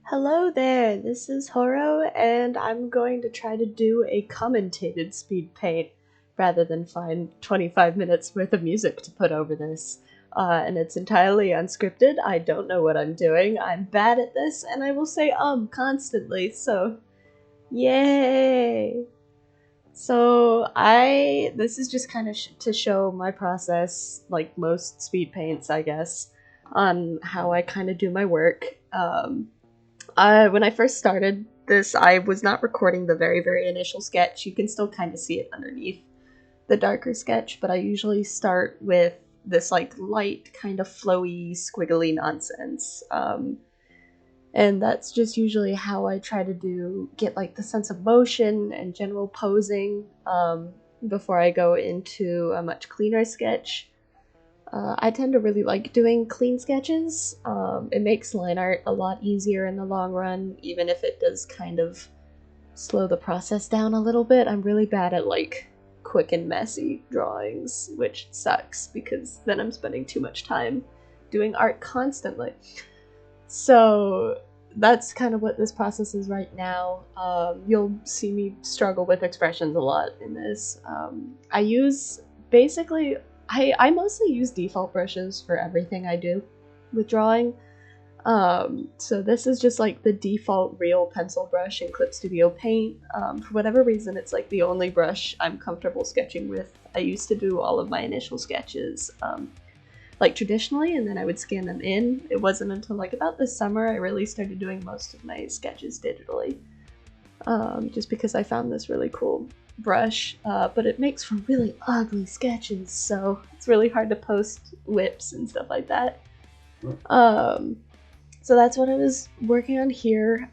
Hello there, this is Horo, and I'm going to try to do a commentated speed paint rather than find 25 minutes worth of music to put over this. And it's entirely unscripted, I don't know what I'm doing, I'm bad at this, and I will say constantly, so yay! This is just kind of to show my process, like most speed paints, I guess, on how I kind of do my work. When I first started this, I was not recording the very initial sketch. You can still kind of see it underneath the darker sketch, but I usually start with this like light, kind of flowy, squiggly nonsense. And that's just usually how I try to get like the sense of motion and general posing before I go into a much cleaner sketch. I tend to really like doing clean sketches. It makes line art a lot easier in the long run, even if it does kind of slow the process down a little bit. I'm really bad at like quick and messy drawings, which sucks because then I'm spending too much time doing art constantly. So that's kind of what this process is right now. You'll see me struggle with expressions a lot in this. I mostly use default brushes for everything I do with drawing. So this is just like the default real pencil brush in Clip Studio Paint. For whatever reason, it's like the only brush I'm comfortable sketching with. I used to do all of my initial sketches like traditionally, and then I would scan them in. It wasn't until like about this summer I really started doing most of my sketches digitally, just because I found this really cool brush, but it makes for really ugly sketches, so it's really hard to post whips and stuff like that. So that's what I was working on here.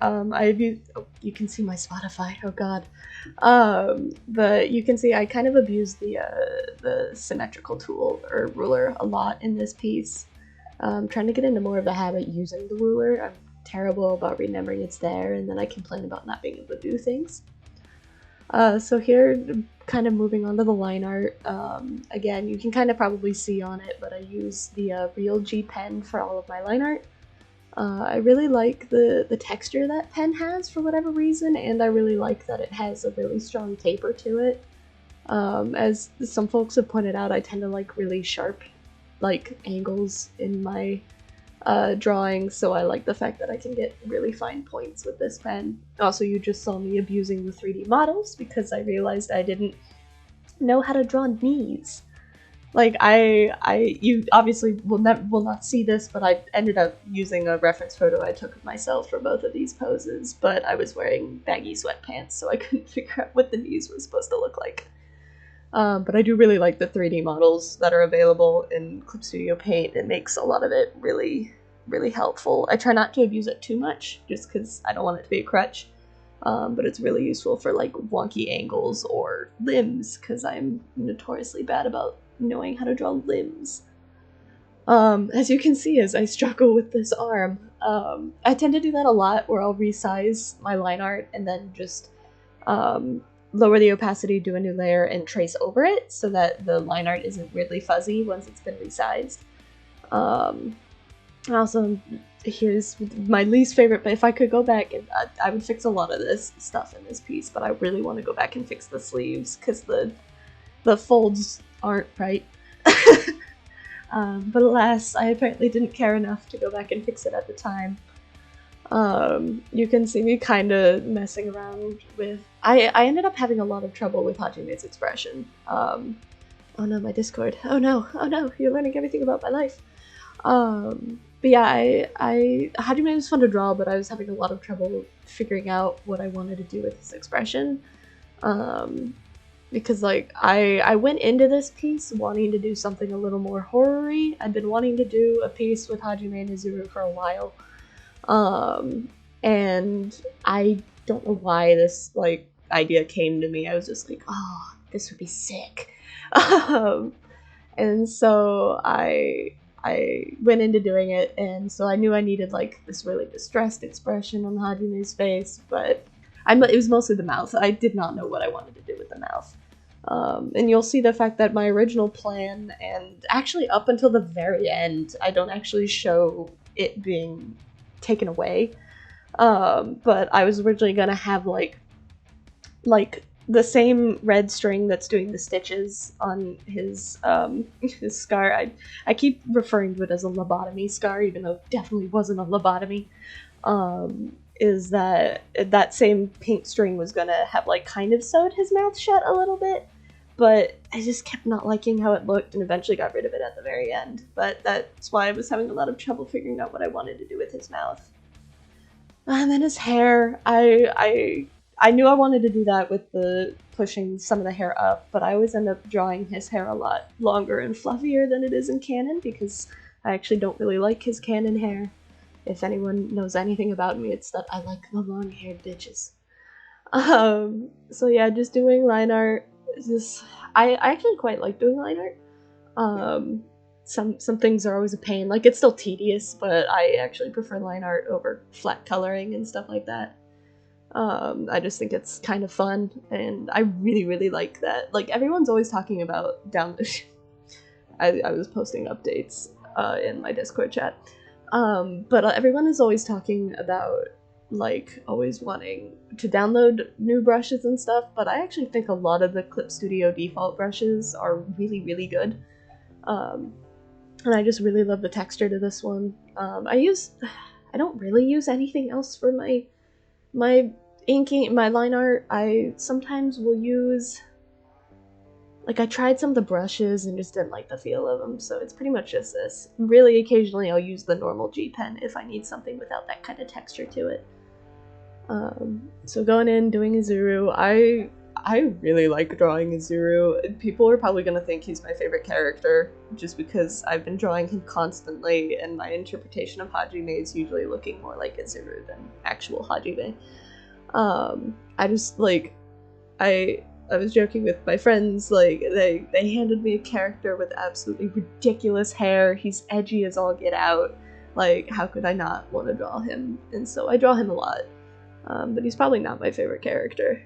You can see my Spotify, oh god. But you can see I kind of abused the symmetrical tool or ruler a lot in this piece. Trying to get into more of the habit using the ruler. I'm terrible about remembering it's there, and then I complain about not being able to do things. So here, kind of moving on to the line art. Again, you can kind of probably see on it, but I use the Real G pen for all of my line art. I really like the texture that pen has for whatever reason, and I really like that it has a really strong taper to it. As some folks have pointed out, I tend to like really sharp like angles in my drawings, so I like the fact that I can get really fine points with this pen. Also, you just saw me abusing the 3D models because I realized I didn't know how to draw knees. Like you obviously will not see this, but I ended up using a reference photo I took of myself for both of these poses, but I was wearing baggy sweatpants, so I couldn't figure out what the knees were supposed to look like. But I do really like the 3D models that are available in Clip Studio Paint. It makes a lot of it really helpful. I try not to abuse it too much, just because I don't want it to be a crutch. But it's really useful for like wonky angles or limbs, because I'm notoriously bad about knowing how to draw limbs. As you can see, as I struggle with this arm, I tend to do that a lot, where I'll resize my line art and then just lower the opacity, do a new layer, and trace over it so that the line art isn't weirdly fuzzy once it's been resized. Also, here's my least favorite, but if I could go back, and I would fix a lot of this stuff in this piece, but I really want to go back and fix the sleeves because the folds aren't right. But alas, I apparently didn't care enough to go back and fix it at the time. You can see me kind of messing around with... I ended up having a lot of trouble with Hajime's expression. Oh no, my Discord. Oh no, you're learning everything about my life. But yeah, Hajime was fun to draw, but I was having a lot of trouble figuring out what I wanted to do with his expression. Because like, I went into this piece wanting to do something a little more horror-y. I'd been wanting to do a piece with Hajime and Izuru for a while. And I don't know why this like idea came to me. I was just like, oh, this would be sick. And so I went into doing it, and so I knew I needed like this really distressed expression on Hajime's face, but it was mostly the mouth. I did not know what I wanted to do with the mouth. And you'll see the fact that my original plan, and actually up until the very end, I don't actually show it being taken away. But I was originally gonna have like the same red string that's doing the stitches on his his scar. I keep referring to it as a lobotomy scar, even though it definitely wasn't a lobotomy. Is that same pink string was gonna have like kind of sewed his mouth shut a little bit, but I just kept not liking how it looked and eventually got rid of it at the very end. But that's why I was having a lot of trouble figuring out what I wanted to do with his mouth. And then his hair, I knew I wanted to do that with the pushing some of the hair up, but I always end up drawing his hair a lot longer and fluffier than it is in canon because I actually don't really like his canon hair. If anyone knows anything about me, it's that I like the long-haired bitches. So yeah, just doing line art. I actually quite like doing line art. Some things are always a pain. Like, it's still tedious, but I actually prefer line art over flat coloring and stuff like that. I just think it's kind of fun, and I really like that. Like, everyone's always talking about I was posting updates in my Discord chat. But everyone is always talking about, like, always wanting to download new brushes and stuff, but I actually think a lot of the Clip Studio default brushes are really good. And I just really love the texture to this one. I don't really use anything else for my inking, my line art. I sometimes will use, like, I tried some of the brushes and just didn't like the feel of them, so it's pretty much just this. Really, occasionally I'll use the normal G pen if I need something without that kind of texture to it. So going in, doing Izuru, I really like drawing Izuru. People are probably gonna think he's my favorite character, just because I've been drawing him constantly, and my interpretation of Hajime is usually looking more like Izuru than actual Hajime. I just, like, I was joking with my friends, like, they handed me a character with absolutely ridiculous hair, he's edgy as all get out, like, how could I not want to draw him? And so I draw him a lot, but he's probably not my favorite character,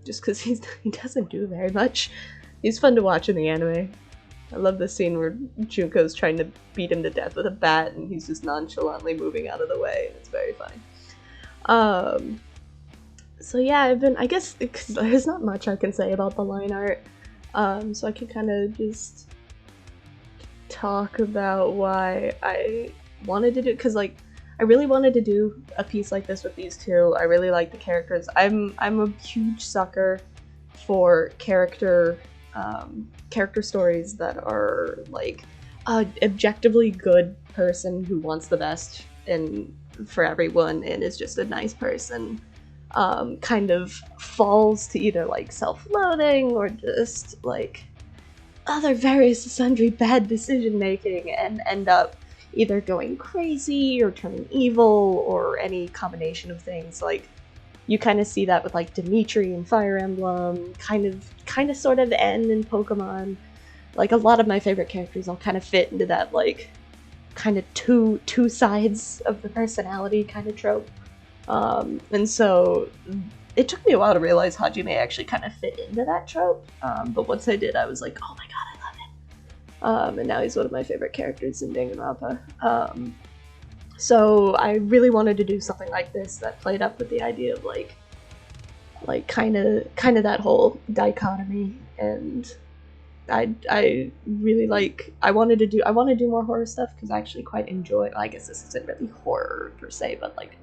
just because he doesn't do very much. He's fun to watch in the anime. I love the scene where Junko's trying to beat him to death with a bat, and he's just nonchalantly moving out of the way, and it's very funny. So yeah, I guess, because there's not much I can say about the line art, so I can kind of just talk about why I wanted to do, because, like, I really wanted to do a piece like this with these two. I really like the characters. I'm a huge sucker for character stories that are, like, an objectively good person who wants the best for everyone and is just a nice person. Kind of falls to either, like, self-loathing or just, like, other various sundry bad decision making and end up either going crazy or turning evil or any combination of things. Like, you kind of see that with, like, Dimitri in Fire Emblem, kind of sort of N in Pokemon. Like, a lot of my favorite characters all kind of fit into that, like, kind of two sides of the personality kind of trope. And so it took me a while to realize Hajime actually kind of fit into that trope, but once I did, I was like, oh my god, I love him. And now he's one of my favorite characters in Danganronpa. So I really wanted to do something like this that played up with the idea of, like kind of that whole dichotomy, and I really like, I want to do more horror stuff, because I actually quite enjoy, I guess this isn't really horror per se, but, like,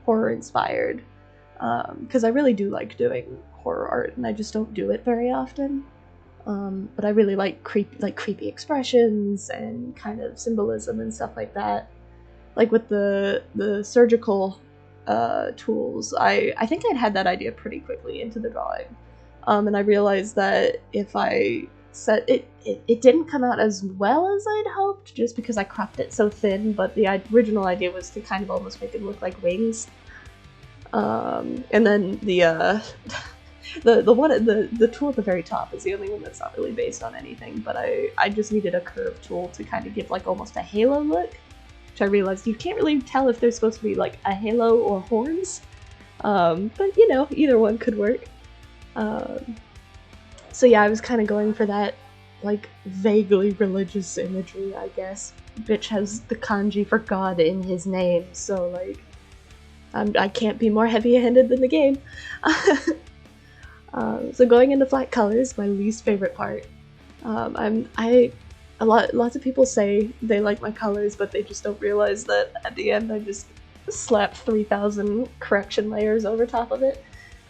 horror inspired, because I really do like doing horror art, and I just don't do it very often. But I really like creepy expressions and kind of symbolism and stuff like that. Like with the surgical tools, I think I'd had that idea pretty quickly into the drawing, and I realized that if I set it didn't come out as well as I'd hoped, just because I cropped it so thin, but the original idea was to kind of almost make it look like wings. And then the tool at the very top is the only one that's not really based on anything, but I just needed a curved tool to kind of give, like, almost a halo look, which I realized you can't really tell if there's supposed to be, like, a halo or horns, but, you know, either one could work. So yeah, I was kind of going for that, like, vaguely religious imagery, I guess. Bitch has the kanji for God in his name, so, like, I can't be more heavy-handed than the game. So going into flat colors, my least favorite part. Lots of people say they like my colors, but they just don't realize that at the end I just slapped 3,000 correction layers over top of it.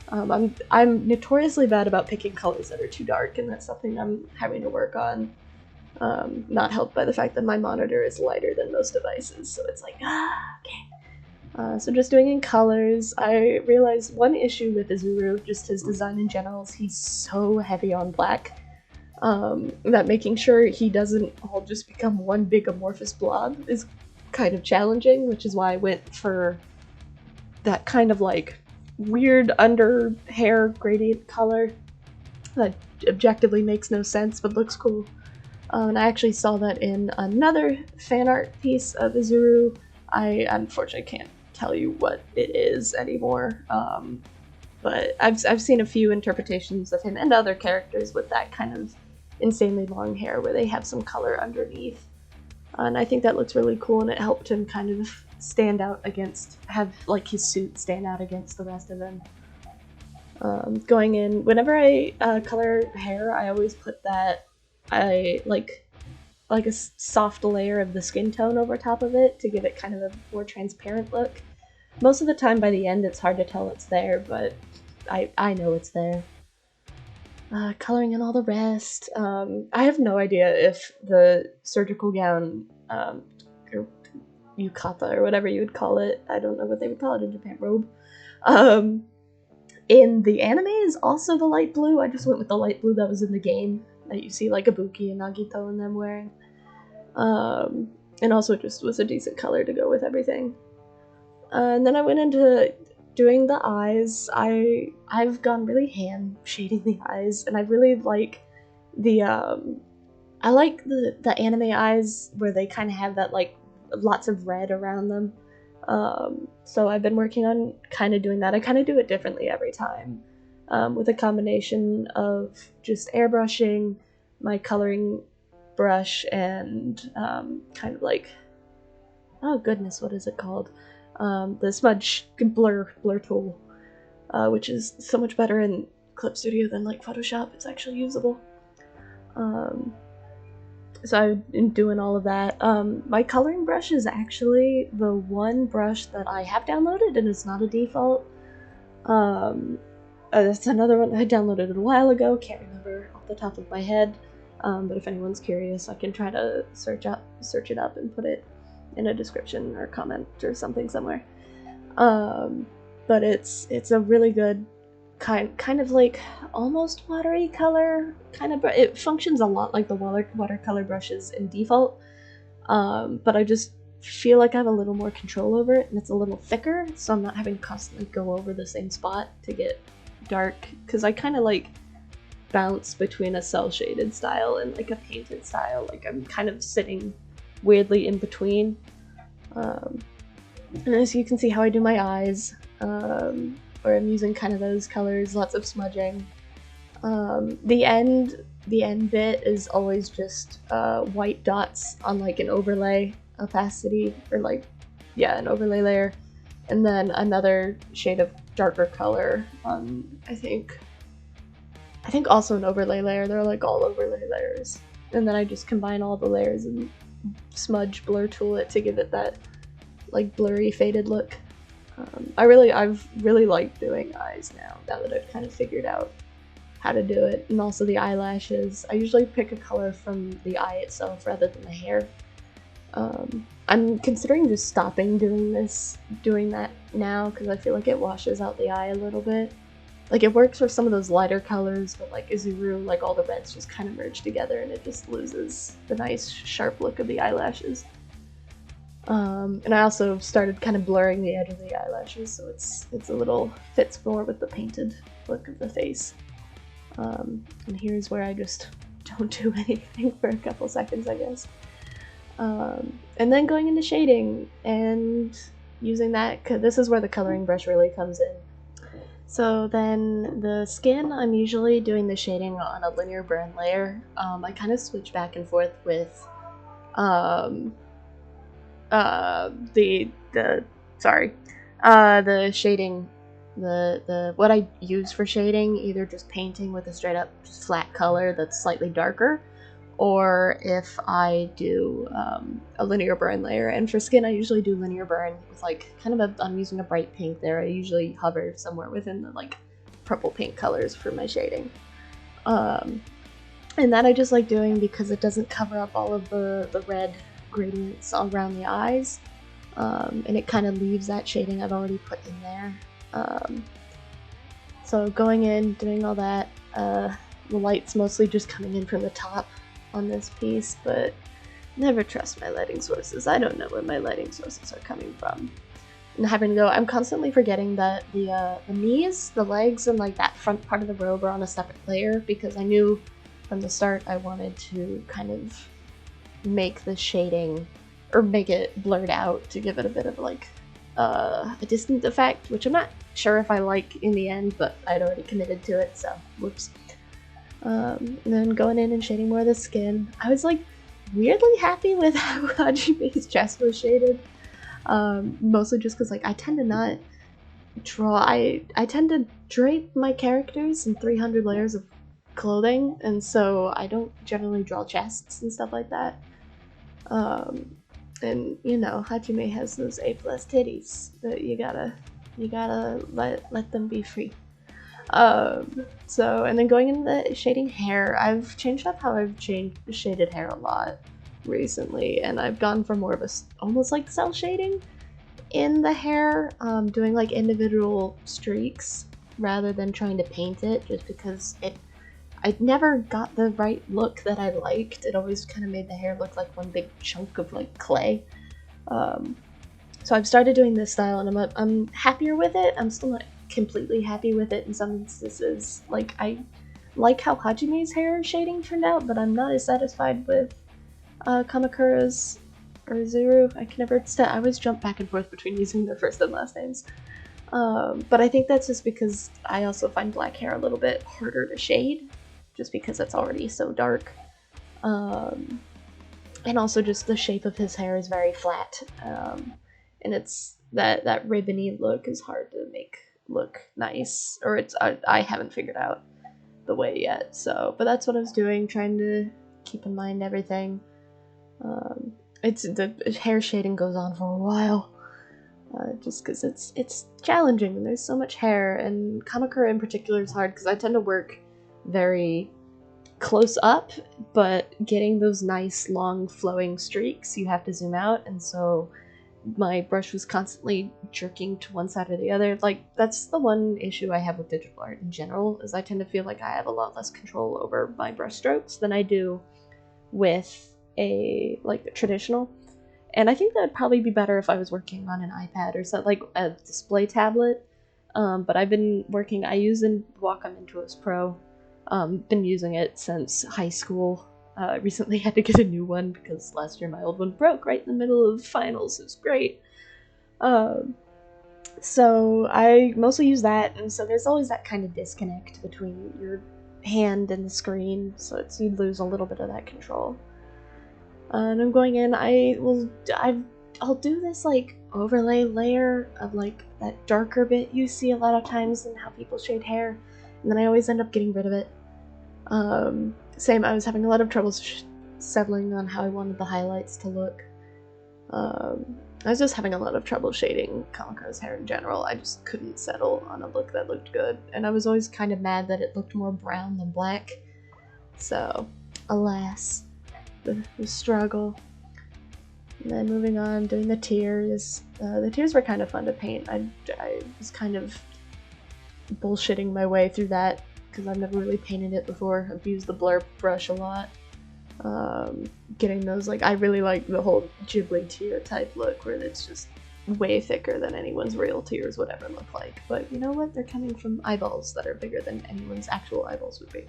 I'm notoriously bad about picking colors that are too dark, and that's something I'm having to work on. Not helped by the fact that my monitor is lighter than most devices, so it's like, okay. So just doing in colors, I realized one issue with Izuru, just his design in general, is he's so heavy on black. That making sure he doesn't all just become one big amorphous blob is kind of challenging, which is why I went for that kind of like weird under hair gradient color that objectively makes no sense but looks cool. And I actually saw that in another fan art piece of Izuru. I unfortunately can't tell you what it is anymore, but I've seen a few interpretations of him and other characters with that kind of insanely long hair where they have some color underneath. And I think that looks really cool, and it helped him kind of stand out against, have like his suit stand out against the rest of him. Going in, whenever I color hair, I always put that, I like a soft layer of the skin tone over top of it to give it kind of a more transparent look. Most of the time by the end it's hard to tell it's there, but I know it's there. Coloring in all the rest. I have no idea if the surgical gown, or yukata, or whatever you would call it, I don't know what they would call it in Japan, robe, in the anime is also the light blue. I just went with the light blue that was in the game, that you see like Ibuki and Nagito and them wearing. And also just was a decent color to go with everything. And then I went into doing the eyes. I've gone really ham shading the eyes, and I really like the I like the anime eyes where they kind of have that like lots of red around them. So I've been working on kind of doing that. I kind of do it differently every time, with a combination of just airbrushing, my coloring brush, and kind of like, oh goodness, what is it called? The smudge blur tool, which is so much better in Clip Studio than like Photoshop. It's actually usable. So I've been doing all of that. My coloring brush is actually the one brush that I have downloaded, and it's not a default. That's another one I downloaded it a while ago. Can't remember off the top of my head. But if anyone's curious, I can try to search it up and put it in a description or comment or something somewhere. But it's a really good kind of like almost watery color kind of. It functions a lot like the watercolor brushes in default, but I just feel like I have a little more control over it, and it's a little thicker, so I'm not having to constantly go over the same spot to get dark, because I kind of like bounce between a cell shaded style and like a painted style. Like I'm kind of sitting weirdly in between. And as you can see how I do my eyes, where I'm using kind of those colors, lots of smudging. The end bit is always just white dots on like an overlay opacity, or like, yeah, an overlay layer, and then another shade of darker color on, I think also an overlay layer. They're like all overlay layers, and then I just combine all the layers and smudge blur tool it to give it that like blurry faded look. I've really liked doing eyes now that I've kind of figured out how to do it, and also the eyelashes. I usually pick a color from the eye itself rather than the hair. I'm considering just stopping doing that now, because I feel like it washes out the eye a little bit. Like it works for some of those lighter colors, but like Izuru, like all the reds just kind of merge together and it just loses the nice sharp look of the eyelashes. And I also started kind of blurring the edge of the eyelashes, so it's a little fits more with the painted look of the face. And here's where I just don't do anything for a couple seconds, I guess. And then going into shading and using that, 'cause this is where the coloring brush really comes in. So then the skin, I'm usually doing the shading on a linear burn layer. I kind of switch back and forth with The shading, the what I use for shading, either just painting with a straight up just flat color that's slightly darker, or if I do a linear burn layer. And for skin, I usually do linear burn with like kind of I'm using a bright pink there. I usually hover somewhere within the like purple pink colors for my shading. And that I just like doing because it doesn't cover up all of the red gradients all around the eyes. And it kind of leaves that shading I've already put in there. So going in, doing all that, the light's mostly just coming in from the top on this piece, but never trust my lighting sources. I don't know where my lighting sources are coming from. And having to go, I'm constantly forgetting that the knees, the legs, and like that front part of the robe are on a separate layer, because I knew from the start I wanted to kind of make the shading, or make it blurred out to give it a bit of like a distant effect, which I'm not sure if I like in the end, but I'd already committed to it, so whoops. And then going in and shading more of the skin. I was like weirdly happy with how Hajime's chest was shaded. Mostly just because like I tend to not draw, I tend to drape my characters in 300 layers of clothing, and so I don't generally draw chests and stuff like that. And you know, Hajime has those A+ titties that you gotta let them be free. So, and then going into the shading hair, I've changed up how I've shaded hair a lot recently, and I've gone for more of a almost like cell shading in the hair, doing like individual streaks rather than trying to paint it, just because I never got the right look that I liked. It always kind of made the hair look like one big chunk of like clay. So I've started doing this style, and I'm happier with it. I'm still not completely happy with it in some instances. Like, I like how Hajime's hair shading turned out, but I'm not as satisfied with Kamukura's or Izuru. I can never I always jump back and forth between using their first and last names. But I think that's just because I also find black hair a little bit harder to shade, just because it's already so dark. And also just the shape of his hair is very flat. And it's that ribbony look is hard to make look nice, or I haven't figured out the way yet. So, but that's what I was doing, trying to keep in mind everything. The hair shading goes on for a while, just because it's challenging and there's so much hair, and Kamukura in particular is hard because I tend to work very close up, but getting those nice long flowing streaks you have to zoom out, and so my brush was constantly jerking to one side or the other. Like, that's the one issue I have with digital art in general, is I tend to feel like I have a lot less control over my brush strokes than I do with a traditional. And I think that'd probably be better if I was working on an iPad or something, like a display tablet. But I've been working, I use Wacom Intuos Pro. Been using it since high school. Recently had to get a new one because last year my old one broke right in the middle of finals. It was great. So I mostly use that, and so there's always that kind of disconnect between your hand and the screen, so you lose a little bit of that control. And I'm going in, I'll do this like overlay layer of like that darker bit you see a lot of times in how people shade hair, and then I always end up getting rid of it. Same, I was having a lot of trouble settling on how I wanted the highlights to look. I was just having a lot of trouble shading Kamukura's hair in general. I just couldn't settle on a look that looked good, and I was always kind of mad that it looked more brown than black. So, alas, the struggle. And then moving on, doing the tears. The tears were kind of fun to paint. I was kind of bullshitting my way through that, because I've never really painted it before. I've used the blur brush a lot. Getting those, like, I really like the whole Ghibli tear type look, where it's just way thicker than anyone's real tears would ever look like. But you know what? They're coming from eyeballs that are bigger than anyone's actual eyeballs would be.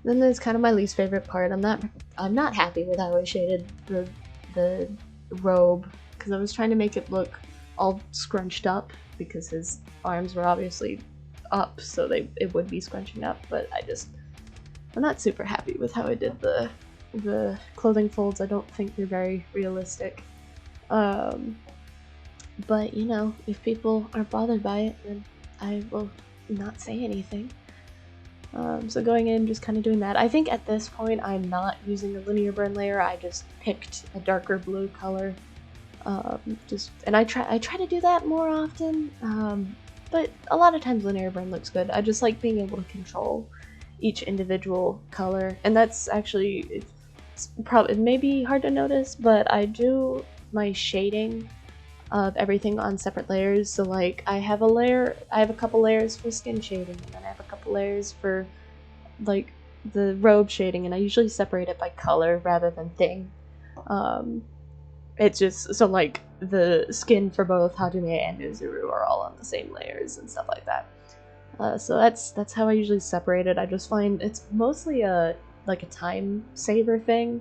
Then there's kind of my least favorite part. I'm not happy with how I shaded the robe, because I was trying to make it look all scrunched up, because his arms were obviously up, so it would be scrunching up, but I'm not super happy with how I did the clothing folds. I don't think they're very realistic. But, you know, if people aren't bothered by it, then I will not say anything. So going in, just kind of doing that. I think at this point I'm not using a linear burn layer. I just picked a darker blue color. And I try to do that more often. But a lot of times linear burn looks good. I just like being able to control each individual color, and that's actually it may be hard to notice, but I do my shading of everything on separate layers. So like I have a couple layers for skin shading, and then I have a couple layers for like the robe shading, and I usually separate it by color rather than thing. It's just so like the skin for both Hajime and Izuru are all on the same layers and stuff like that. So that's how I usually separate it. I just find it's mostly a time saver thing,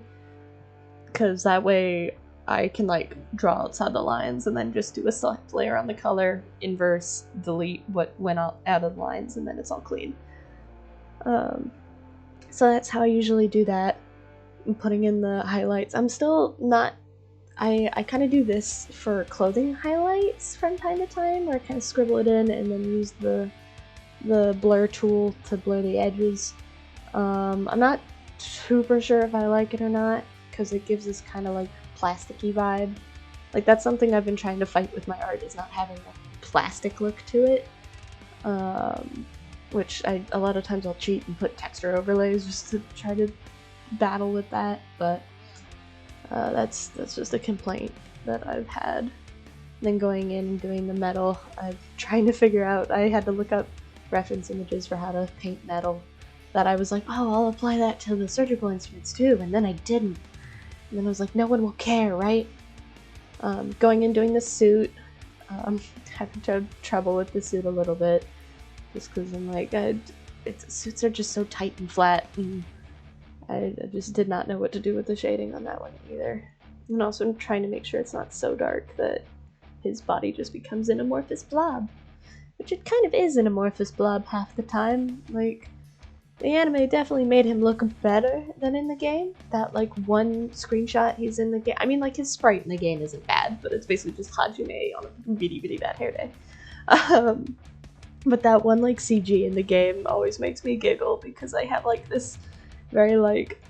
because that way I can like draw outside the lines and then just do a select layer on the color, inverse, delete what went out of the lines, and then it's all clean. So that's how I usually do that. I'm putting in the highlights. I'm still not. I kind of do this for clothing highlights from time to time, where I kind of scribble it in and then use the blur tool to blur the edges. I'm not super sure if I like it or not, because it gives this kind of like plasticky vibe. Like that's something I've been trying to fight with my art, is not having a plastic look to it. Which a lot of times I'll cheat and put texture overlays just to try to battle with that, but that's just a complaint that I've had. Then going in and doing the metal, I'm trying to figure out, I had to look up reference images for how to paint metal, that I was like, oh, I'll apply that to the surgical instruments too, and then I didn't. And then I was like, no one will care, right? Going in doing the suit, having trouble with the suit a little bit, just because I'm like, suits are just so tight and flat, and I just did not know what to do with the shading on that one either. And also I'm trying to make sure it's not so dark that his body just becomes an amorphous blob. Which it kind of is an amorphous blob half the time. Like, the anime definitely made him look better than in the game. That, like, one screenshot he's in the game. I mean, like, his sprite in the game isn't bad, but it's basically just Hajime on a bitty bad hair day. But that one, like, CG in the game always makes me giggle, because I have, like, this very, like,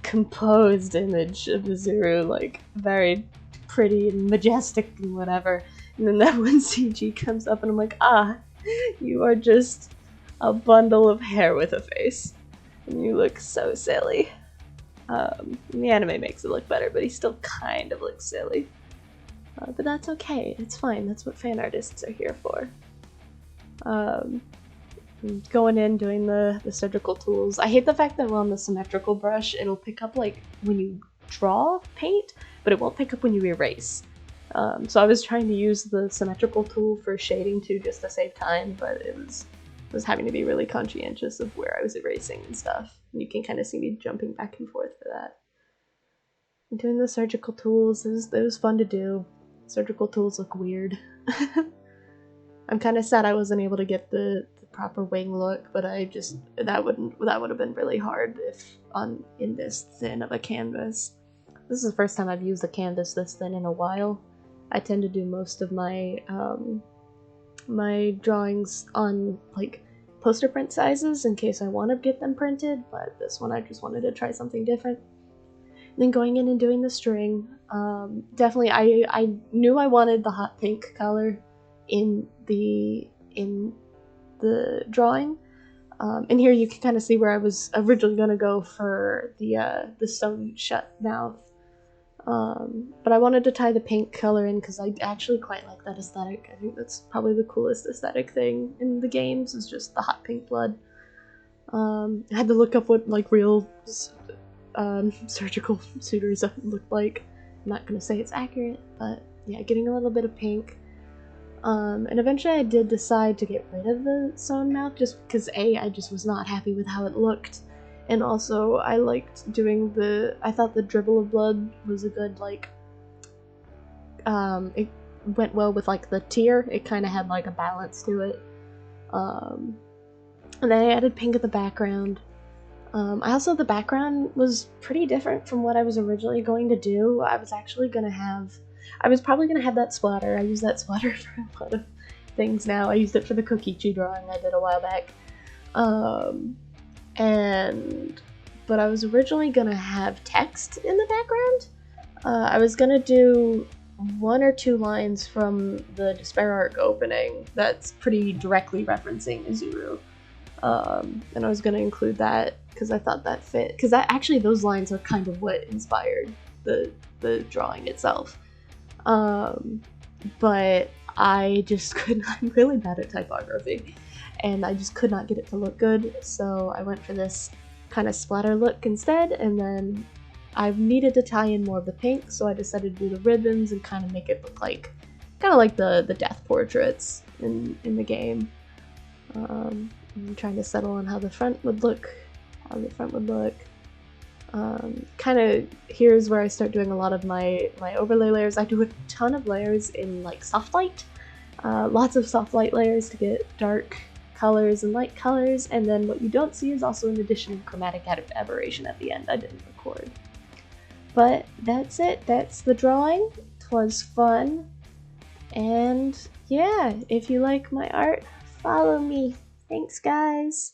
composed image of Izuru, like, very pretty and majestic and whatever. And then that one CG comes up and I'm like, you are just a bundle of hair with a face. And you look so silly. The anime makes it look better, but he still kind of looks silly. But that's okay, it's fine, that's what fan artists are here for. Going in, doing the surgical tools. I hate the fact that on the symmetrical brush, it'll pick up like when you draw paint, but it won't pick up when you erase. So I was trying to use the symmetrical tool for shading too, just to save time, but it was having to be really conscientious of where I was erasing and stuff. And you can kind of see me jumping back and forth for that. And doing the surgical tools, it was fun to do. Surgical tools look weird. I'm kind of sad I wasn't able to get the proper wing look, but that would have been really hard in this thin of a canvas. This is the first time I've used a canvas this thin in a while. I tend to do most of my my drawings on like poster print sizes in case I want to get them printed, but this one I just wanted to try something different. And then going in and doing the string, definitely I knew I wanted the hot pink color in the drawing. And here you can kind of see where I was originally going to go for the stone shut mouth. But I wanted to tie the pink color in because I actually quite like that aesthetic. I think that's probably the coolest aesthetic thing in the games, is just the hot pink blood. I had to look up what like real surgical suitors look like. I'm not gonna say it's accurate, but yeah, getting a little bit of pink. And eventually I did decide to get rid of the sewn mouth just because I just was not happy with how it looked. And also I liked doing I thought the dribble of blood was a good like, it went well with like the tear. It kind of had like a balance to it. And then I added pink at the background. The background was pretty different from what I was originally going to do. I was actually going to have I was probably gonna have that splatter. I use that splatter for a lot of things now. I used it for the Kokichi drawing I did a while back. But I was originally gonna have text in the background. I was gonna do 1 or 2 lines from the Despair arc opening that's pretty directly referencing Izuru. And I was gonna include that because I thought that fit. Because actually those lines are kind of what inspired the drawing itself. But I just couldn't. I'm really bad at typography, and I just could not get it to look good. So I went for this kind of splatter look instead, and then I needed to tie in more of the pink, so I decided to do the ribbons and kind of make it look like, kind of like the death portraits in the game. I'm trying to settle on how the front would look. Kind of here's where I start doing a lot of my overlay layers. I do a ton of layers in like soft light, lots of soft light layers to get dark colors and light colors, and then what you don't see is also an addition of chromatic aberration at the end. I didn't record. But that's it, that's the drawing. 'Twas fun, and yeah, if you like my art, follow me. Thanks guys!